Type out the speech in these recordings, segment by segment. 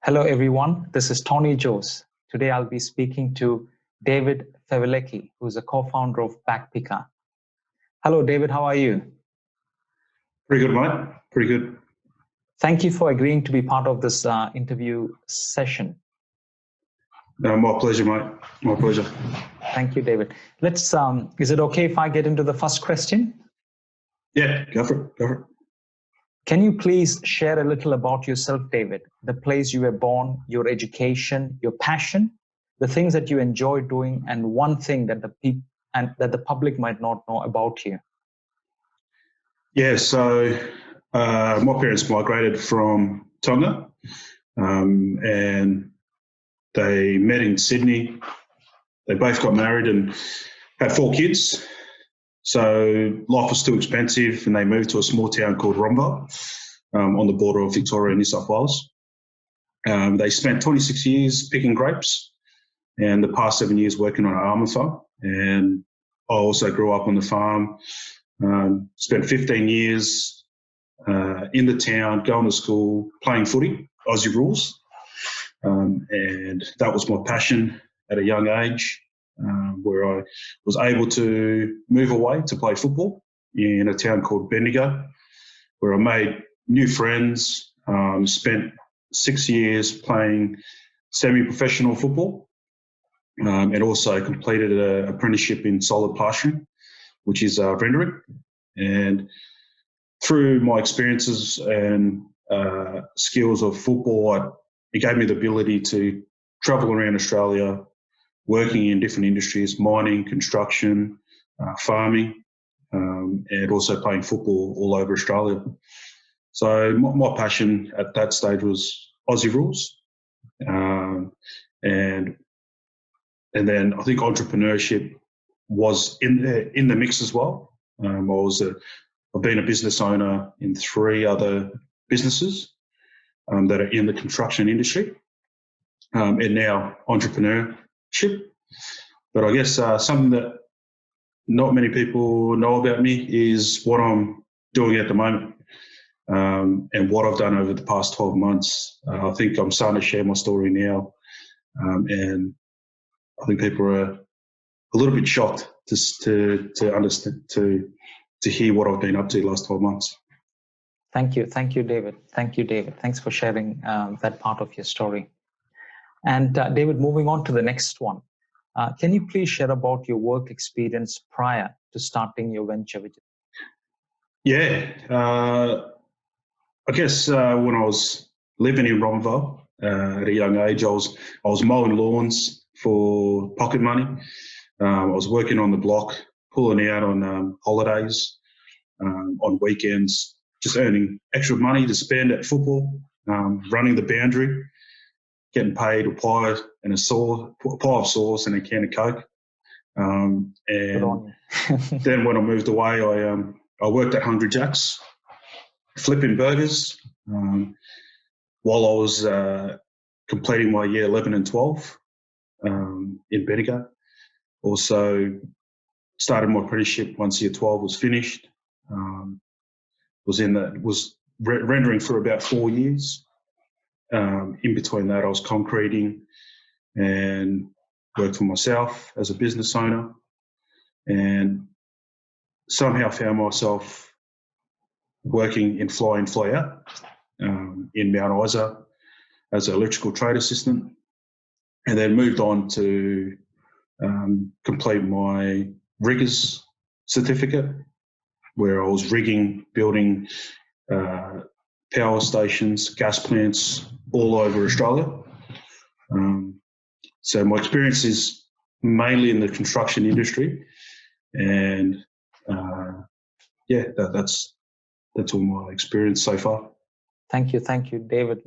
Hello, everyone. This is Tony Jose. Today, I'll be speaking to David Fevaleaki, who's a co-founder of Backpicker. Hello, David. How are you? Pretty good, mate. Pretty good. Thank you for agreeing to be part of this interview session. My pleasure, mate. My pleasure. Thank you, David. Let's. Is it okay if I get into the first question? Yeah, go for it. Go for it. Can you please share a little about yourself, David? The place you were born, your education, your passion, the things that you enjoy doing, and one thing that the public might not know about you. Yeah, so my parents migrated from Tonga, and they met in Sydney. They both got married and had 4 kids. So life was too expensive, and they moved to a small town called Romba, on the border of Victoria and New South Wales. They spent 26 years picking grapes, and the past 7 years working on an almond farm. And I also grew up on the farm. Spent 15 years in the town, going to school, playing footy, Aussie rules, and that was my passion at a young age. Where I was able to move away to play football in a town called Bendigo, where I made new friends, spent 6 years playing semi-professional football, and also completed an apprenticeship in solid plastering, which is rendering. And through my experiences and skills of football, it gave me the ability to travel around Australia, working in different industries, mining, construction, farming, and also playing football all over Australia. So my passion at that stage was Aussie rules. And then I think entrepreneurship was in the mix as well. I've been a business owner in 3 other businesses that are in the construction industry, and now entrepreneurship. But I guess something that not many people know about me is what I'm doing at the moment, and what I've done over the past 12 months. I think I'm starting to share my story now, and I think people are a little bit shocked to understand, to hear what I've been up to the last 12 months. Thank you, David. Thank you, David. Thanks for sharing that part of your story. And David, moving on to the next one. Can you please share about your work experience prior to starting your venture? Yeah, I guess when I was living in Romville at a young age, I was mowing lawns for pocket money. I was working on the block, pulling out on holidays, on weekends, just earning extra money to spend at football, running the boundary, getting paid a pie of sauce and a can of Coke. And then when I moved away, I worked at Hungry Jack's, flipping burgers, while I was completing my year 11 and 12 in Bendigo. Also started my apprenticeship once year 12 was finished. Was rendering for about 4 years. In between that, I was concreting and worked for myself as a business owner, and somehow found myself working in fly in, fly out in Mount Isa as an electrical trade assistant, and then moved on to complete my riggers certificate, where I was rigging, building power stations, gas plants all over Australia. So my experience is mainly in the construction industry, and that's all my experience so far. Thank you, David.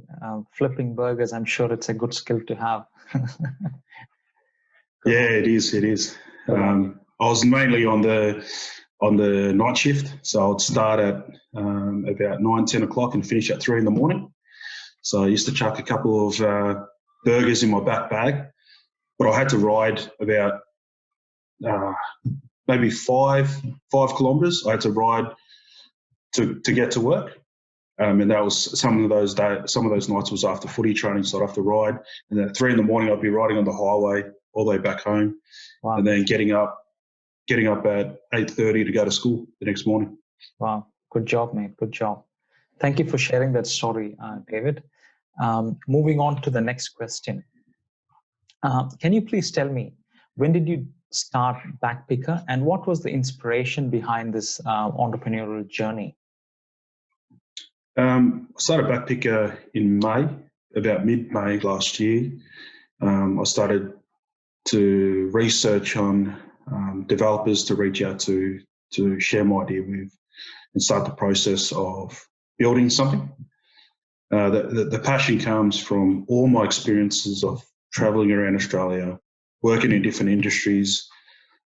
Flipping burgers, I'm sure it's a good skill to have. Yeah, it is. I was mainly on the night shift, so I'd start at about 9-10 o'clock and finish at 3 in the morning. So I used to chuck a couple of burgers in my back bag, but I had to ride about maybe 5 kilometres. I had to ride to get to work, And that was some of those nights was after footy training, so I'd have to ride. And then at 3 a.m, I'd be riding on the highway all the way back home, Wow. and then getting up at 8:30 to go to school the next morning. Wow. Good job, mate. Good job. Thank you for sharing that story, David. Moving on to the next question. Can you please tell me, when did you start Backpicker, and what was the inspiration behind this entrepreneurial journey? I started Backpicker in May, about mid-May last year. I started to research on developers to reach out to share my idea with and start the process of building something. The passion comes from all my experiences of traveling around Australia, working in different industries,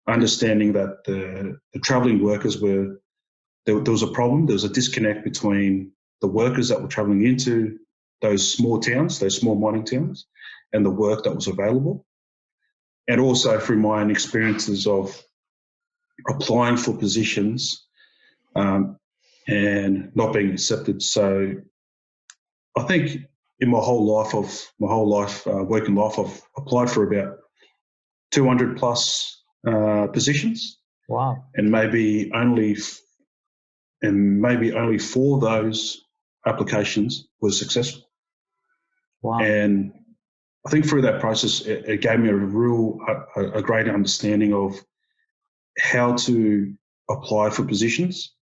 understanding that the traveling workers there was a problem. There was a disconnect between the workers that were traveling into those small towns, those small mining towns, and the work that was available. And also through my own experiences of applying for positions and not being accepted. So I think in my whole working life, I've applied for about 200 plus positions. Wow. And maybe only 4 of those applications were successful. Wow. And I think through that process, it gave me a great understanding of how to apply for positions.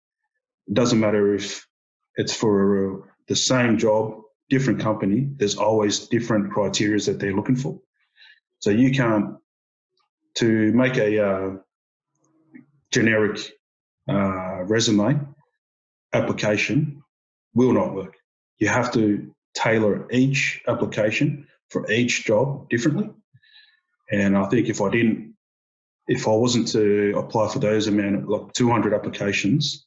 It doesn't matter if it's for the same job, different company, there's always different criteria that they're looking for. So you can't, to make a generic resume application will not work. You have to tailor each application for each job differently. And I think if I wasn't to apply for those like 200 applications,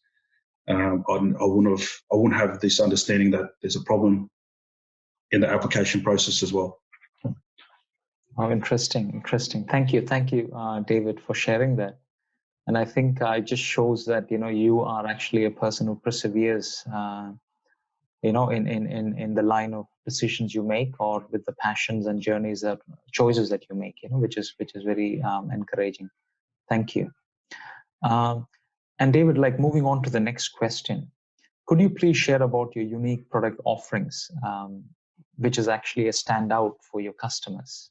I wouldn't have this understanding that there's a problem in the application process as well. Oh, interesting. Thank you, David, for sharing that. And I think it just shows that you are actually a person who perseveres, in the line of decisions you make, or with the passions and choices that you make, which is very encouraging. Thank you. And David, moving on to the next question, could you please share about your unique product offerings, which is actually a standout for your customers?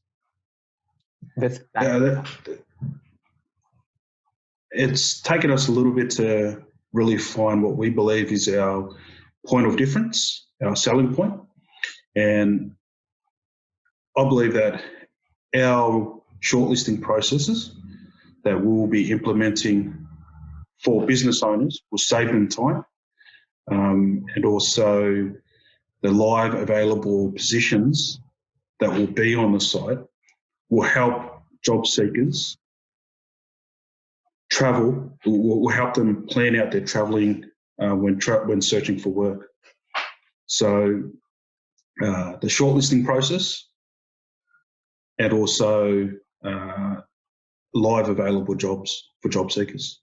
It's taken us a little bit to really find what we believe is our point of difference, our selling point. And I believe that our shortlisting processes that we'll be implementing for business owners will save them time, and also the live available positions that will be on the site will help job seekers will help them plan out their travelling when searching for work. So the shortlisting process and also live available jobs for job seekers.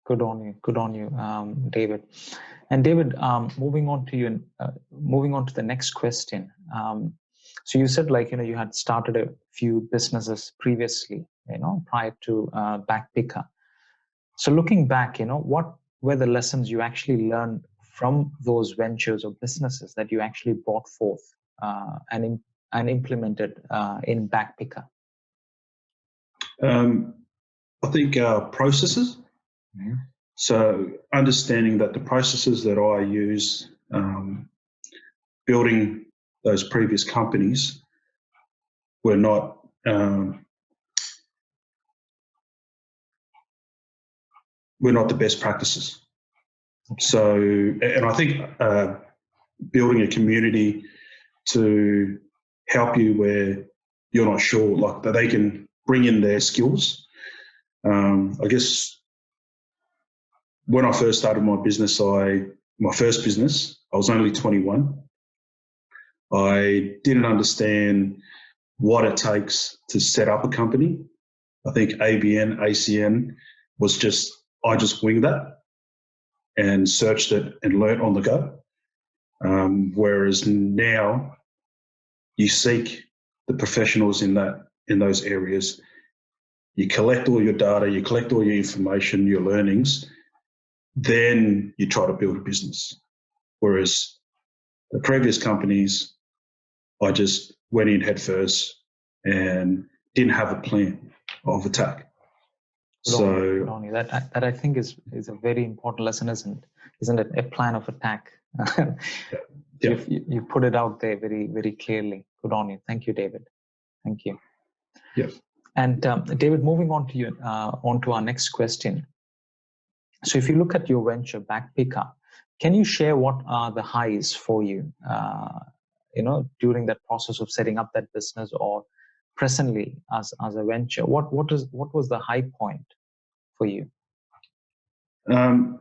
Good on you, David. And David, moving on to the next question. So you said you had started a few businesses previously, prior to Backpicker. So looking back, what were the lessons you actually learned from those ventures or businesses that you actually brought forth and implemented in Backpicker? I think processes. Mm-hmm. So understanding that the processes that I use building those previous companies were not the best practices. Okay. So, and I think building a community to help you where you're not sure, that they can bring in their skills. I guess when I first started my first business, I was only 21. I didn't understand what it takes to set up a company. I think ABN, ACN I just winged that and searched it and learnt on the go. Whereas now you seek the professionals in those areas. You collect all your data, you collect all your information, your learnings, then you try to build a business. Whereas the previous companies, I just went in headfirst and didn't have a plan of attack. So that I think is a very important lesson, isn't it? A plan of attack. Yeah. You put it out there very, very clearly. Good on you. Thank you, David. Thank you. Yeah. And David, moving on to our next question. So if you look at your venture, Backpicker, can you share what are the highs for you, during that process of setting up that business, or presently as a venture? What was the high point for you? I've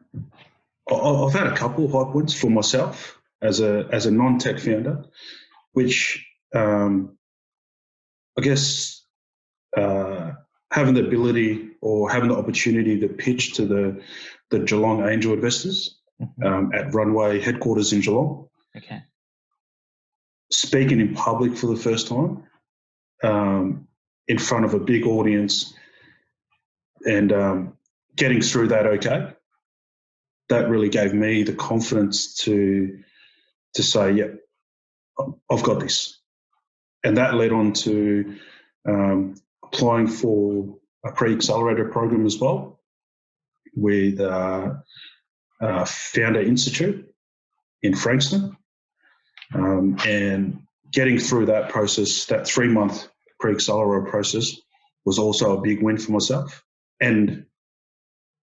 had a couple of high points for myself as a non-tech founder, which I guess having the ability or having the opportunity to pitch to the Geelong angel investors at Runway headquarters in Geelong. Okay. Speaking in public for the first time in front of a big audience and getting through that okay. That really gave me the confidence to say, yeah, I've got this. And that led on to applying for a pre-accelerator program as well with Founder Institute in Frankston. And getting through that process, that 3-month pre-accelerator process, was also a big win for myself. And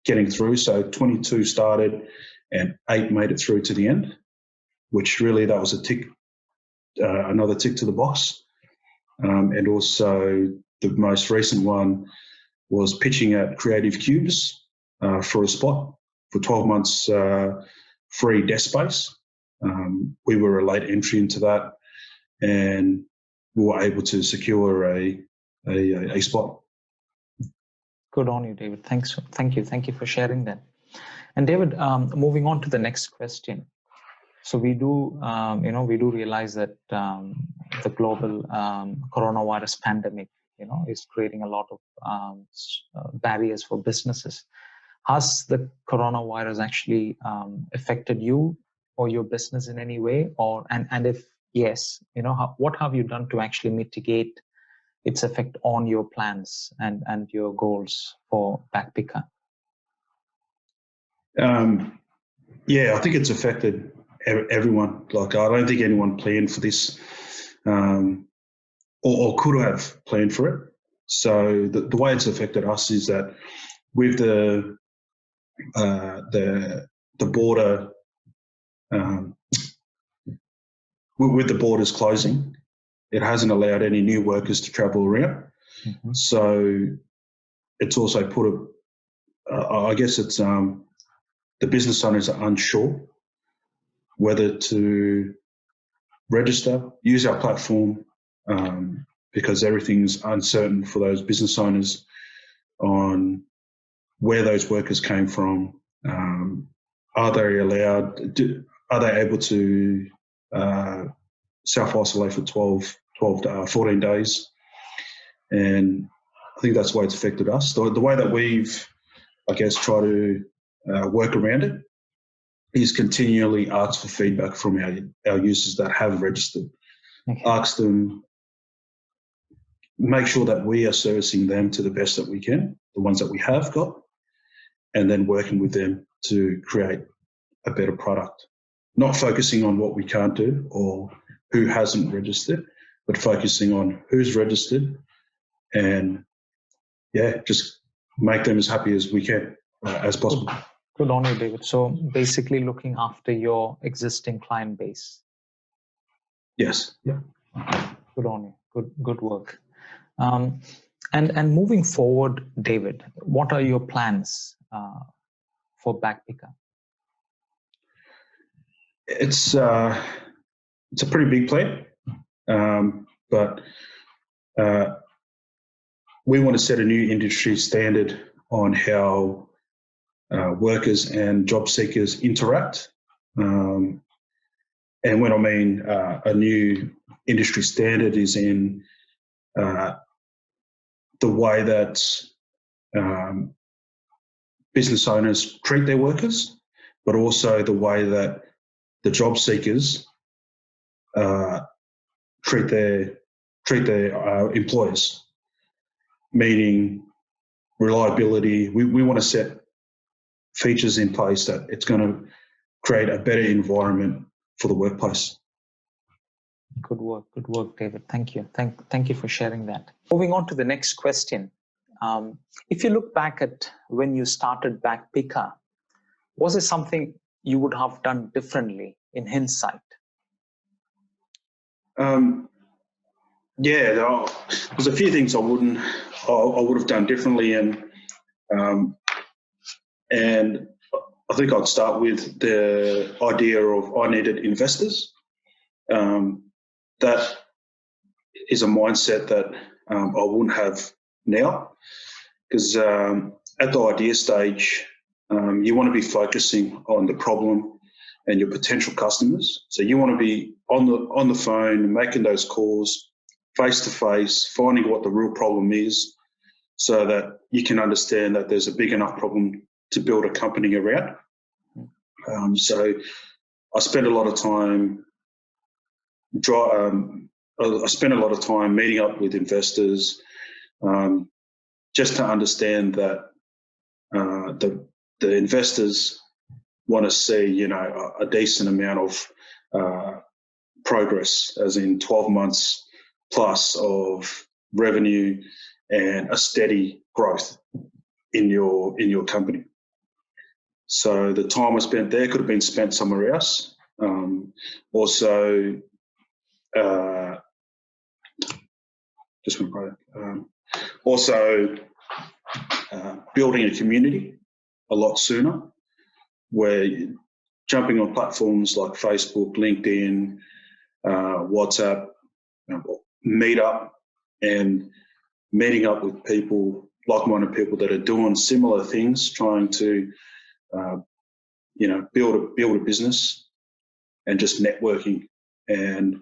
getting through, so 22 started and 8 made it through to the end, which really that was a tick, another tick to the box. And also the most recent one was pitching at Creative Cubes for a spot for 12 months free desk space. We were a late entry into that, and we were able to secure a spot. Good on you, David. Thank you for sharing that. And David, moving on to the next question. So we do realize that the global coronavirus pandemic, is creating a lot of barriers for businesses. Has the coronavirus actually affected you or your business in any way? And if yes, what have you done to actually mitigate its effect on your plans and your goals for Backpicker? Yeah, I think it's affected everyone. Like, I don't think anyone planned for this or could have planned for it. So the way it's affected us is that with the border, with the borders closing, it hasn't allowed any new workers to travel around. Mm-hmm. So it's also put I guess it's the business owners are unsure whether to register, use our platform, because everything's uncertain for those business owners on where those workers came from. Are they allowed? Are they able to self-isolate for 14 days? And I think that's why it's affected us. The way that we've, I guess, tried to work around it is continually ask for feedback from our users that have registered. Okay. Ask them, make sure that we are servicing them to the best that we can, the ones that we have got, and then working with them to create a better product. Not focusing on what we can't do or who hasn't registered, but focusing on who's registered and, just make them as happy as we can, as possible. Good on you, David. So basically looking after your existing client base. Yes. Yeah. Good on you. Good work. And moving forward, David, what are your plans for Backpicker? It's a pretty big plan, but we want to set a new industry standard on how workers and job seekers interact. And when I mean a new industry standard is in the way that business owners treat their workers, but also the way that the job seekers treat their employers, meaning reliability. We want to set features in place that it's going to create a better environment for the workplace. Good work, David. Thank you. Thank you for sharing that. Moving on to the next question. If you look back at when you started back Pika, was there something you would have done differently in hindsight? Yeah, there's a few things I would have done differently, and I think I'd start with the idea of I needed investors. That is a mindset that I wouldn't have now, because at the idea stage, you want to be focusing on the problem and your potential customers. So you want to be on the phone, making those calls, face to face, finding what the real problem is, so that you can understand that there's a big enough problem to build a company around. So I spent a lot of time. I spent a lot of time meeting up with investors, just to understand that the investors want to see, a decent amount of progress, as in 12 months plus of revenue and a steady growth in your company. So the time I spent there could have been spent somewhere else. Building a community a lot sooner, where jumping on platforms like Facebook, LinkedIn, WhatsApp, Meetup, and meeting up with people, like-minded people that are doing similar things, trying to build a business, and just networking. And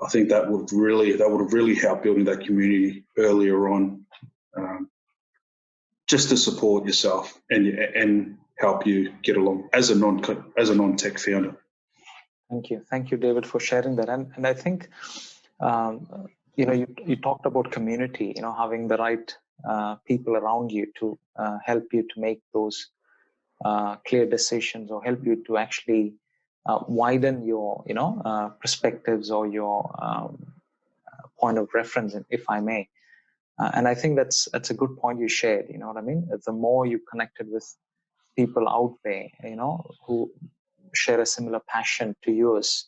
I think that would have really helped building that community earlier on, just to support yourself and help you get along as a non-tech founder. Thank you, David, for sharing that. And I think you talked about community. Having the right people around you to help you to make those clear decisions, or help you to actually widen your perspectives, or your point of reference, if I may. And I think that's a good point you shared. You know what I mean? The more you connected with people out there, who share a similar passion to yours,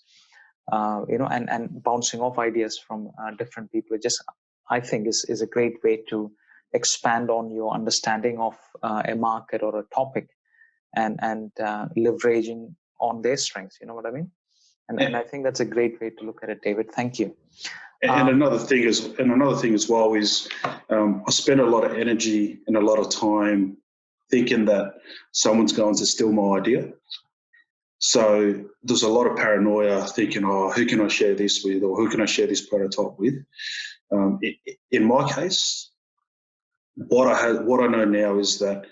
and bouncing off ideas from different people, I think is a great way to expand on your understanding of a market or a topic, and leveraging on their strengths. You know what I mean? And I think that's a great way to look at it, David. Thank you. And another thing as well is I spend a lot of energy and a lot of time thinking that someone's going to steal my idea. So there's a lot of paranoia, thinking, who can I share this with, or who can I share this prototype with? In my case, what I know now is that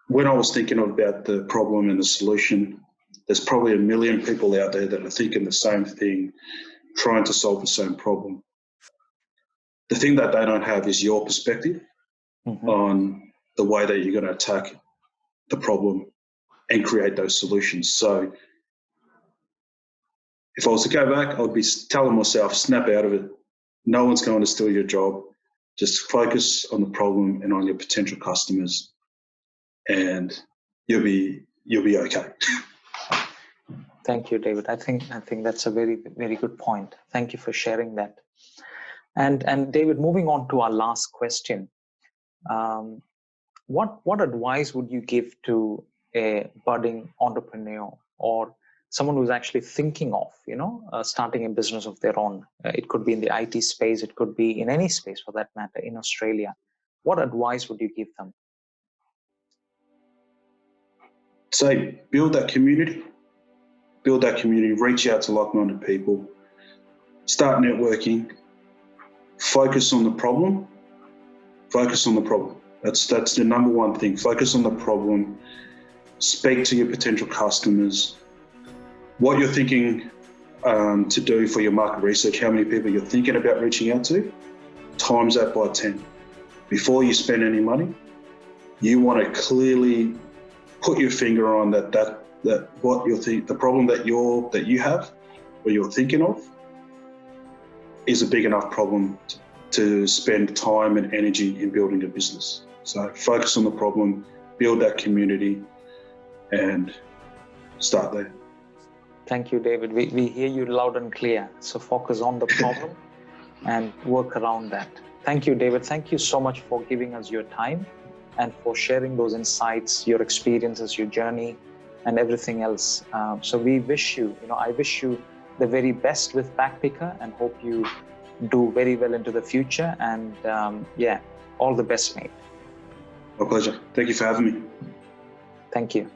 when I was thinking about the problem and the solution, there's probably a million people out there that are thinking the same thing, trying to solve the same problem. The thing that they don't have is your perspective on the way that you're going to attack the problem and create those solutions. So if I was to go back, I would be telling myself, snap out of it. No one's going to steal your job. Just focus on the problem and on your potential customers, and you'll be okay. Thank you, David. I think that's a very, very good point. Thank you for sharing that. And David, moving on to our last question, what advice would you give to a budding entrepreneur, or someone who's actually thinking of starting a business of their own? It could be in the IT space, it could be in any space for that matter, in Australia. What advice would you give them? Say, build that community. build that community, reach out to like-minded people, start networking, focus on the problem. Focus on the problem. That's the number one thing. Focus on the problem. Speak to your potential customers. What you're thinking to do for your market research, how many people you're thinking about reaching out to, times that by 10. Before you spend any money, you want to clearly put your finger on that what you're the problem that you have or you're thinking of is a big enough problem to spend time and energy in building a business. So focus on the problem, build that community, and start there. Thank you, David. We hear you loud and clear. So focus on the problem and work around that. Thank you, David. Thank you so much for giving us your time and for sharing those insights, your experiences, your journey, and everything else. So we wish you, I wish you the very best with Backpicker and hope you do very well into the future. And all the best, mate. My pleasure. Thank you for having me. Thank you.